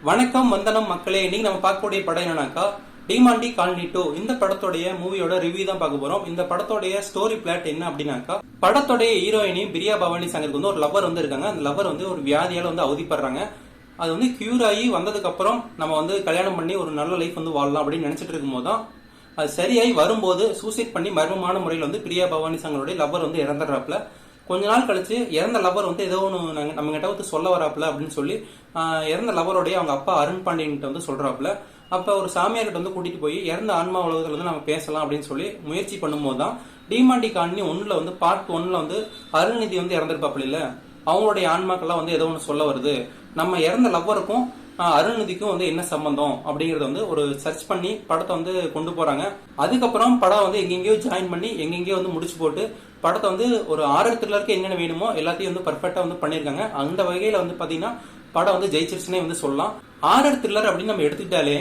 வணக்கம் வந்தனம் மக்களே. இன்னைக்கு நம்ம பார்க்கக்கூடிய படம் என்னன்னாக்கா டிமாண்டி காலனி 2. இந்த படத்தோடைய மூவியோட ரிவ்யூ தான் பார்க்க போறோம். இந்த படத்தோடைய ஸ்டோரி பிளாட் என்ன அப்படின்னாக்கா, படத்தோடைய ஹீரோயினி பிரியா பவானி சங்கருக்கு வந்து ஒரு லவர் வந்து இருக்காங்க. அந்த லவர் வந்து ஒரு வியாதியால வந்து அவதிப்படுறாங்க. அது வந்து கியூர் ஆகி வந்ததுக்கு அப்புறம் நம்ம வந்து கல்யாணம் பண்ணி ஒரு நல்ல லைஃப் வந்து வாழலாம் அப்படின்னு நினைச்சிட்டு இருக்கும் போது தான் அது சரியாய் வரும்போது சூசைட் பண்ணி மர்மமான முறையில் வந்து பிரியா பவானி சங்கருடைய லவர் வந்து இறந்துடுறாப்புல. கொஞ்ச நாள் கழிச்சு இறந்த லவர் வந்து ஏதோ ஒன்று நம்ம கிட்ட வந்து சொல்ல வராப்புல அப்படின்னு சொல்லி இறந்த லவருடைய அவங்க அப்பா அருண் பாண்டியன் கிட்ட வந்து சொல்றாப்புல. அப்ப ஒரு சாமியார் கிட்ட வந்து கூட்டிட்டு போய் இறந்த ஆன்மா உலகத்துல வந்து நம்ம பேசலாம் அப்படின்னு சொல்லி முயற்சி பண்ணும்போது தான் டிமாண்டி காலனி 1ல வந்து பார்ட் 1ல வந்து அருள்நிதி வந்து இறந்திருப்பாப்புல இல்ல, அவங்களுடைய ஆன்மாக்கெல்லாம் வந்து ஏதோ ஒன்று சொல்ல வருது, நம்ம இறந்த லவ்வருக்கும் அருள்நிதிக்கும் வந்து என்ன சம்பந்தம் அப்படிங்கறத வந்து ஒரு சர்ச் பண்ணி படத்தை வந்து கொண்டு போறாங்க. அதுக்கப்புறம் படம் வந்து எங்கெங்கயோ ஜாயின் பண்ணி எங்கெங்கயோ வந்து முடிச்சு போட்டு படத்தை வந்து ஒரு ஆர்ஆர் த்ரில்லருக்கு என்னென்ன வேணுமோ எல்லாத்தையும் வந்து பர்ஃபெக்டா வந்து பண்ணிருக்காங்க. அந்த வகையில வந்து பாத்தீங்கன்னா படம் வந்து ஜெயிச்சிருச்சுனே வந்து சொல்லலாம். ஆர்ஆர் த்ரில்லர் அப்படின்னு நம்ம எடுத்துக்கிட்டாலே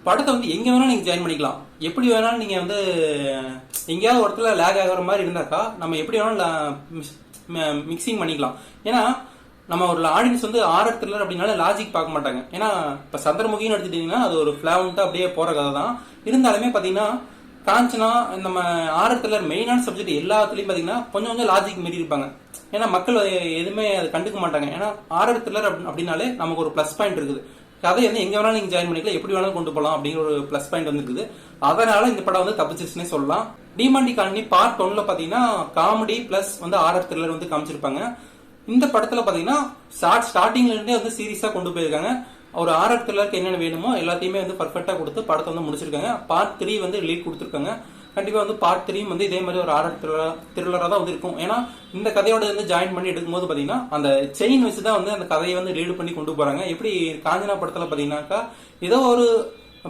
படத்தை வந்து எங்க வேணாலும் நீங்க ஜாயின் பண்ணிக்கலாம். எப்படி வேணாலும் நீங்க வந்து எங்கேயாவது ஒரு இடத்துல லேக் ஆகிற மாதிரி இருந்தாக்கா நம்ம எப்படி வேணாலும் மிக்சிங் பண்ணிக்கலாம். ஏன்னா நம்ம ஒரு ஆடியன்ஸ் வந்து ஆர்ஆர் த்ரில்லர் அப்படின்னால லாஜிக் பார்க்க மாட்டாங்க. ஏன்னா இப்ப சந்திரமுகின்னு எடுத்துட்டீங்கன்னா அது ஒரு பிளாவன்ட்டா அப்படியே போற கதை தான். இருந்தாலுமே பாத்தீங்கன்னா காஞ்சனா நம்ம ஆர்ஆர் த்ரில்லர் மெயினான சப்ஜெக்ட் எல்லாத்துலயும் பாத்தீங்கன்னா கொஞ்சம் கொஞ்சம் லாஜிக் மீறி இருப்பாங்க. ஏன்னா மக்கள் எதுவுமே அதை கண்டுக்க மாட்டாங்க. ஏன்னா ஆர்ஆர் த்ரில்லர் அப்படின்னாலே நமக்கு ஒரு பிளஸ் பாயிண்ட் இருக்குது. கதை வந்து எங்க வேணாலும் நீங்க ஜாயின் பண்ணிக்கலாம், எப்படி வேணாலும் கொண்டு போகலாம் அப்படிங்கிற ஒரு பிளஸ் பாயிண்ட் வந்து இருக்குது. அதனால இந்த படம் வந்து தப்பிச்சிருச்சுன்னே சொல்லலாம். டிமாண்டி காலனி பார்ட் 1ல பாத்தீங்கன்னா காமெடி பிளஸ் வந்து ஆர்ஆர் த்ரில்லர் வந்து காமிச்சிருப்பாங்க. இந்த படத்துல பாத்தீங்கன்னா ஸ்டார்டிங்ல இருந்தே வந்து சீரியஸா கொண்டு போயிருக்காங்க. ஒரு ஆர்ஆர் த்ரில்லருக்கு என்னென்ன வேணுமோ எல்லாத்தையுமே வந்து பர்ஃபெக்டா கொடுத்து படத்தை வந்து முடிச்சிருக்காங்க. பார்ட் 3 வந்து லீட் கொடுத்துருக்காங்க. கண்டிப்பா வந்து பார்ட் 3 வந்து இதே மாதிரி ஒரு ஆர்ஆர் த்ரில்லரா தான் வந்து இருக்கும். ஏன்னா இந்த கதையோட வந்து ஜாயின் பண்ணி எடுக்கும்போது பாத்தீங்கன்னா அந்த செயின் வச்சுதான் வந்து அந்த கதையை வந்து லீடு பண்ணி கொண்டு போறாங்க. எப்படி காஞ்சனா படத்துல பாத்தீங்கன்னாக்கா ஏதோ ஒரு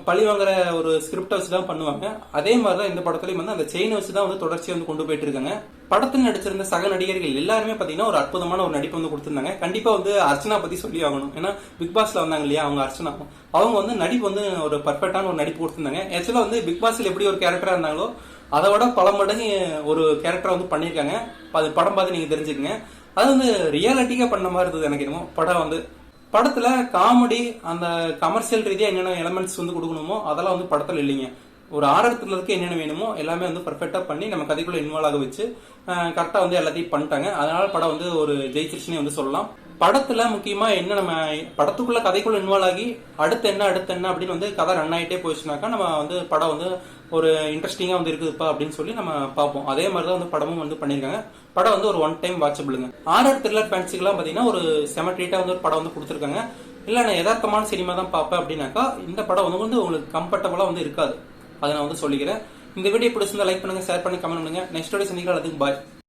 பழி வாங்குற ஒரு ஸ்கிரிப்ட் வச்சுதான் பண்ணுவாங்க. அதே மாதிரிதான் இந்த படத்துலயும் வந்து அந்த செயின் வச்சுதான் வந்து தொடர்ச்சியா வந்து கொண்டு போயிட்டு இருக்காங்க. படத்தில் நடிச்சிருந்த சக நடிகர்கள் எல்லாருமே பாத்தீங்கன்னா ஒரு அற்புதமான ஒரு நடிப்பு வந்து கொடுத்திருந்தாங்க. கண்டிப்பா வந்து அர்ச்சனா பத்தி சொல்லி ஆகணும். ஏன்னா பிக் பாஸ்ல வந்தாங்க இல்லையா, அவங்க அர்ச்சனா, அவங்க வந்து நடிப்பு வந்து ஒரு பர்ஃபெக்டான ஒரு நடிப்பு கொடுத்திருந்தாங்க. ஆக்சுவலா வந்து பிக் பாஸ்ல எப்படி ஒரு கேரக்டரா இருந்தாங்களோ அதை விட பல மடங்கு ஒரு கேரக்டரா வந்து பண்ணிருக்காங்க. அது படம் பார்த்து நீங்க தெரிஞ்சுக்கங்க. அது வந்து ரியாலிட்டிக்கா பண்ண மாதிரி இருந்தது எனக்கு என்னமோ படம் வந்து. படத்துல காமெடி அந்த கமர்ஷியல் ரீதியா என்னென்ன எலமெண்ட்ஸ் வந்து கொடுக்கணுமோ அதெல்லாம் வந்து படத்துல இல்லைங்க. ஒரு ஆர்ஆர் த்ரில்லருக்கு என்னென்ன வேணுமோ எல்லாமே வந்து பர்ஃபெக்டா பண்ணி நம்ம கதைக்குள்ள இன்வால்வ் ஆக வச்சு கரெக்டா வந்து எல்லாத்தையும் பண்ணிட்டாங்க. அதனால படம் வந்து ஒரு ஜெயிச்சிருச்சுன்னு வந்து சொல்லலாம். படத்துல முக்கியமா என்ன, நம்ம படத்துக்குள்ள கதைக்குள்ள இன்வால்வ் ஆகி அடுத்து என்ன அப்படின்னு வந்து கதை ரன் ஆகிட்டே போயிடுச்சுனாக்கா நம்ம வந்து படம் வந்து ஒரு இன்ட்ரெஸ்டிங்கா வந்து இருக்குதுப்பா அப்படின்னு சொல்லி நம்ம பார்ப்போம். அதே மாதிரிதான் வந்து படமும் வந்து பண்ணிருக்காங்க. படம் வந்து ஒரு ஒன் டைம் வாட்சபிளுங்க. ஆர்ஆர் த்ரில்லர் ஃபேன்ஸுக்கு எல்லாம் பாத்தீங்கன்னா ஒரு செமட்ரீட்டா வந்து ஒரு படம் வந்து கொடுத்துருக்காங்க. இல்ல நான் யதார்த்தமான சினிமா தான் பார்ப்பேன் அப்படின்னாக்கா இந்த படம் வந்து உங்களுக்கு கம்ஃபர்டபுளா வந்து இருக்காது. அதை நான் வந்து சொல்லிக்கிறேன். இந்த வீடியோ பிடிச்சிருந்தா லைக் பண்ணுங்க, ஷேர் பண்ணி கமெண்ட் பண்ணுங்க. நெக்ஸ்ட் வீடியோ சந்திக்கலாம். அதுக்கு பாய்.